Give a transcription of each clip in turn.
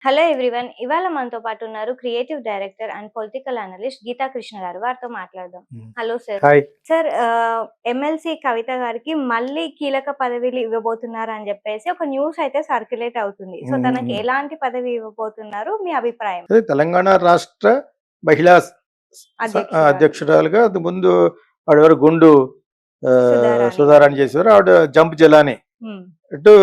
Hello everyone. ఇవాళ మనతో పాటు ఉన్నారు creative director and political analyst Geetha Krishna గారు. వారితో మాట్లాడదాం. Hello sir. Hi. Sir, MLC Kavitha గారికి మళ్ళీ కీలక పదవిలు ఇవ్వబోతున్నారు అని చెప్పేసి ఒక న్యూస్ అయితే సర్క్యులేట్ అవుతుంది. సో తనకి ఎలాంటి పదవి ఇవ్వబోతున్నారు, మీ అభిప్రాయం? తెలంగాణ రాష్ట్ర మహిళా అధ్యక్షురాలుగా అది ముందు ఆవిడ గుండు సుధారాణి చేసేవారు. ఆవిడ జంప్ జిల్లాని ఇటు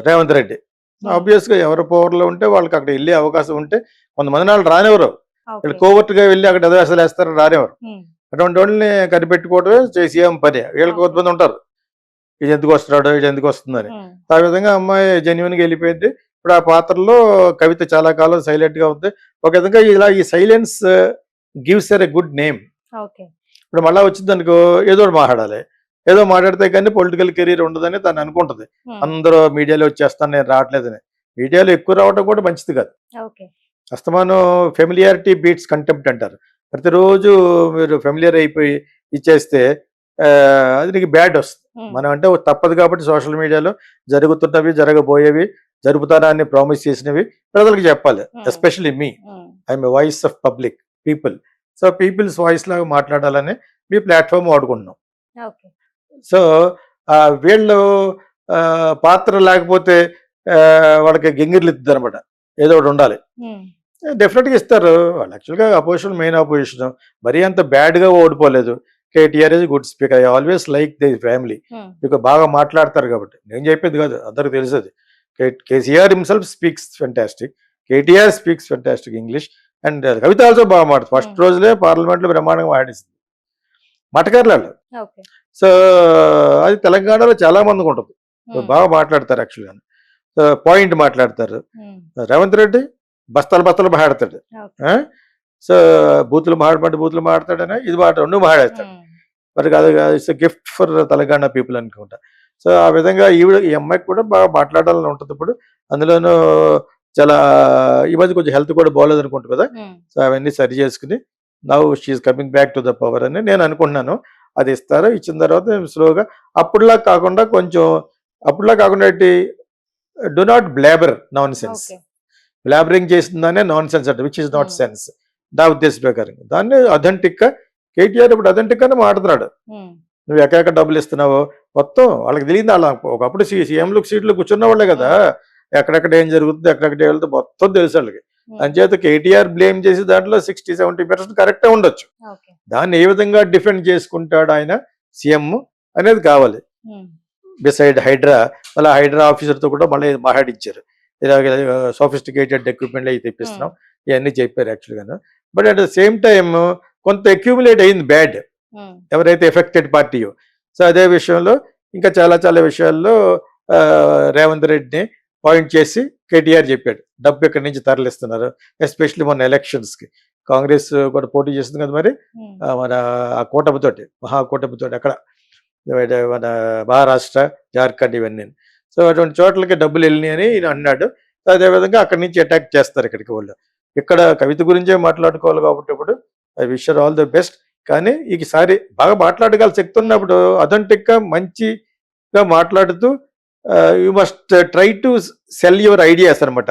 రేవంత్ రెడ్డి. ఆబ్వియస్ గా ఎవరు పవర్లో ఉంటే వాళ్ళకి అక్కడ వెళ్ళే అవకాశం ఉంటే కొంతమంది వాళ్ళు రానివ్వరు. వీళ్ళు కోవర్ట్ గా వెళ్ళి అక్కడ అదవేశాలు వేస్తారు, రానివ్వరు. అటువంటి వాళ్ళని కనిపెట్టుకోవడమే సీఎం పని. వీళ్ళకి కొంతమంది ఉంటారు, ఇది ఎందుకు వస్తున్నాడు, ఇది ఎందుకు వస్తుందని. ఆ విధంగా అమ్మాయి జెన్యున్ గా వెళ్ళిపోయింది. ఇప్పుడు ఆ పాత్రలో కవిత చాలా కాలం సైలెంట్ గా ఉంది. ఒక విధంగా ఇలా ఈ silence gives a good name. ఇప్పుడు మళ్ళా వచ్చింది అనుకో, ఏదో మాట్లాడాలి, ఏదో మాట్లాడితే కానీ పొలిటికల్ కెరీర్ ఉండదని తను అనుకుంటది. అందరూ మీడియాలో వచ్చేస్తాను, నేను రావట్లేదని. మీడియాలో ఎక్కువ రావడం కూడా మంచిది కాదు. అస్తమానం ఫెమిలియారిటీ బీట్స్ కంటెంప్ట్ అంటారు. ప్రతిరోజు మీరు ఫెమిలియర్ అయిపోయి ఇచ్చేస్తే అది నీకు బ్యాడ్ వస్తుంది. మనం అంటే తప్పదు కాబట్టి సోషల్ మీడియాలో జరుగుతున్నవి, జరగబోయేవి, జరుపుతారా అని ప్రామిస్ చేసినవి ప్రజలకు చెప్పాలి. ఎస్పెషల్లీ మీ, I'm a voice of public people. So people's voice లాగా మాట్లాడాలని మీ ప్లాట్ఫామ్ వాడుకుంటున్నాం. సో వీళ్ళు పాత్ర లేకపోతే వాళ్ళకి గింగిర్లు ఇస్తుంది అనమాట. ఏదో ఒకటి ఉండాలి. డెఫినెట్గా ఇస్తారు వాళ్ళు. యాక్చువల్గా అపోజిషన్, మెయిన్ అపోజిషన్ మరీ అంత బ్యాడ్గా ఓడిపోలేదు. KTR is good speaker. I always like the family. మీకు బాగా మాట్లాడతారు కాబట్టి. నేను చెప్పేది కాదు, అందరికి తెలుసది. KCR himself speaks fantastic, KTR speaks fantastic English, and Kavitha also బాగా మాట్లాడుతుంది. ఫస్ట్ రోజులే పార్లమెంట్లో బ్రహ్మాండంగా ఆడిస్తుంది మటకర్లాళ్ళు. సో అది తెలంగాణలో చాలా మందికి ఉంటుంది, బాగా మాట్లాడతారు. యాక్చువల్గా పాయింట్ మాట్లాడతారు. రేవంత్ రెడ్డి బస్తాలు మాట్లాడతాడు. సో బూతులు మాట్లాడతాడనే ఇది రెండు మాట్లాడతాడు. మరి కాదు, it's gift for Telangana people అనుకుంటా. సో ఆ విధంగా ఈ అమ్మాయికి కూడా బాగా మాట్లాడాలని ఉంటుంది. ఇప్పుడు అందులోనూ చాలా ఈ మధ్య కొంచెం హెల్త్ కూడా బాగోలేదు అనుకుంటుంది కదా. సో అవన్నీ సరి చేసుకుని now she's coming back to the power అని నేను అనుకుంటున్నాను. అది ఇస్తారు. ఇచ్చిన తర్వాత స్లోగా అప్పుడులా కాకుండా do not blabber nonsense. Blabbering చేసిందానే నాన్ సెన్స్ అంటే, విచ్ ఇస్ నాట్ సెన్స్ నా ఉద్దేశ ప్రకారం. దాన్ని అథెంటిక్ గా కేటీఆర్ ఇప్పుడు అథెంటిక్ గానే మాట్లాడుతున్నాడు. నువ్వు ఎక్కడ డబ్బులు ఇస్తున్నావో మొత్తం వాళ్ళకి తెలియదు. వాళ్ళ ఒకప్పుడు సీఎంలు సీట్లు కూర్చున్న వాళ్ళే కదా, ఎక్కడెక్కడ ఏం జరుగుతుంది, ఎక్కడెక్కడ వెళ్తే మొత్తం తెలుసు వాళ్ళకి. అంచేత కేటీఆర్ బ్లేమ్ చేసి దాంట్లో 60-70% కరెక్టే ఉండొచ్చు. దాన్ని ఏ విధంగా డిఫెండ్ చేసుకుంటాడు ఆయన సీఎం అనేది కావాలి. బిసైడ్ హైడ్రా, మళ్ళీ హైడ్రా ఆఫీసర్తో కూడా మళ్ళీ మాట్లాడించారు. ఇలాగ సోఫిస్టికేటెడ్ ఎక్విప్మెంట్ అయితే తెప్పిస్తున్నాం, ఇవన్నీ చెప్పారు యాక్చువల్గా. But at the same time కొంత అక్యూములేట్ అయింది బ్యాడ్ ఎవరైతే ఎఫెక్టెడ్ పార్టీయో. సో అదే విషయంలో ఇంకా చాలా చాలా విషయాల్లో రేవంత్ రెడ్డిని పాయింట్ చేసి కేటీఆర్ చెప్పాడు డబ్బు ఎక్కడి నుంచి తరలిస్తున్నారు. ఎస్పెషల్లీ మొన్న ఎలక్షన్స్కి కాంగ్రెస్ కూడా పోటీ చేస్తుంది కదా, మరి మన ఆ కూటమితోటి, మహాకూటమితోటి అక్కడ మన మహారాష్ట్ర, జార్ఖండ్ ఇవన్నీ. సో అటువంటి చోట్లకి డబ్బులు వెళ్ళినాయి అని ఈయన అన్నాడు. అదేవిధంగా అక్కడి నుంచి అటాక్ చేస్తారు ఇక్కడికి వాళ్ళు. ఇక్కడ కవిత గురించే మాట్లాడుకోవాలి కాబట్టి ఇప్పుడు I wish her all the best. కానీ ఈసారి బాగా మాట్లాడగల శక్తి ఉన్నప్పుడు అథెంటిక్గా మంచిగా మాట్లాడుతూ you must try to cell your ideas అనమాట.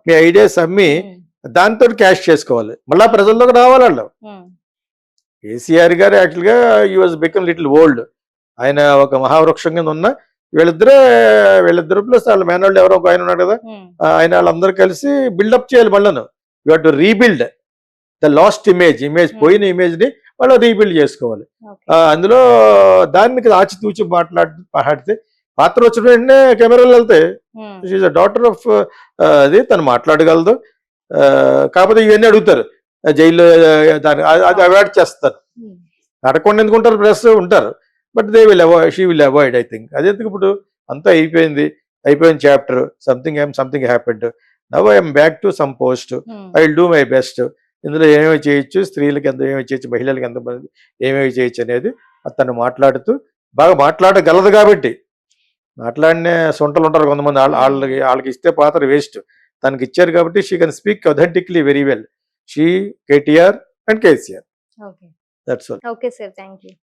మీ ఐడియాస్ అమ్మి దాంతో క్యాష్ చేసుకోవాలి, మళ్ళా ప్రజల్లోకి రావాలి వాళ్ళు. కేసీఆర్ గారు యాక్చువల్గా you was become little old. ఆయన ఒక మహావృక్షం కింద ఉన్న వీళ్ళిద్దరు ప్లస్ వాళ్ళ మేనోళ్ళు ఎవరో ఒక ఆయన ఉన్నాడు కదా, ఆయన వాళ్ళందరూ కలిసి బిల్డప్ చేయాలి. మళ్ళను you have to rebuild the lost image పోయిన ఇమేజ్ ని వాళ్ళు రీబిల్డ్ చేసుకోవాలి. అందులో దాన్ని ఆచితూచి మాట్లాడితే పాత్ర వచ్చిన వెంటనే కెమెరాలు వెళ్తాయి. షీఈ్ డాటర్ ఆఫ్ అది, తను మాట్లాడగలదు. కాకపోతే ఇవన్నీ అడుగుతారు జైల్లో, దాన్ని అది అవాయిడ్ చేస్తారు. అడగకుండా ఎందుకుంటారు, ప్రెస్ ఉంటారు. But she will avoid I think. అదే ఇప్పుడు అంతా అయిపోయింది chapter. Something happened. Now I'm back to some post. I will do my best. ఇందులో ఏమేమి చేయొచ్చు, స్త్రీలకు ఎంత ఏమేమి చేయొచ్చు, మహిళలకు ఎంతమంది ఏమేమి చేయొచ్చు అనేది తను మాట్లాడుతూ బాగా మాట్లాడగలదు. కాబట్టి మాట్లాడిన సొంటలు ఉంటారు కొంతమంది, వాళ్ళకి ఇస్తే పాత్ర వేస్ట్. తనకి ఇచ్చారు కాబట్టి she can speak authentically very well. She, KTR and KCR. That's all. Okay sir, thank you.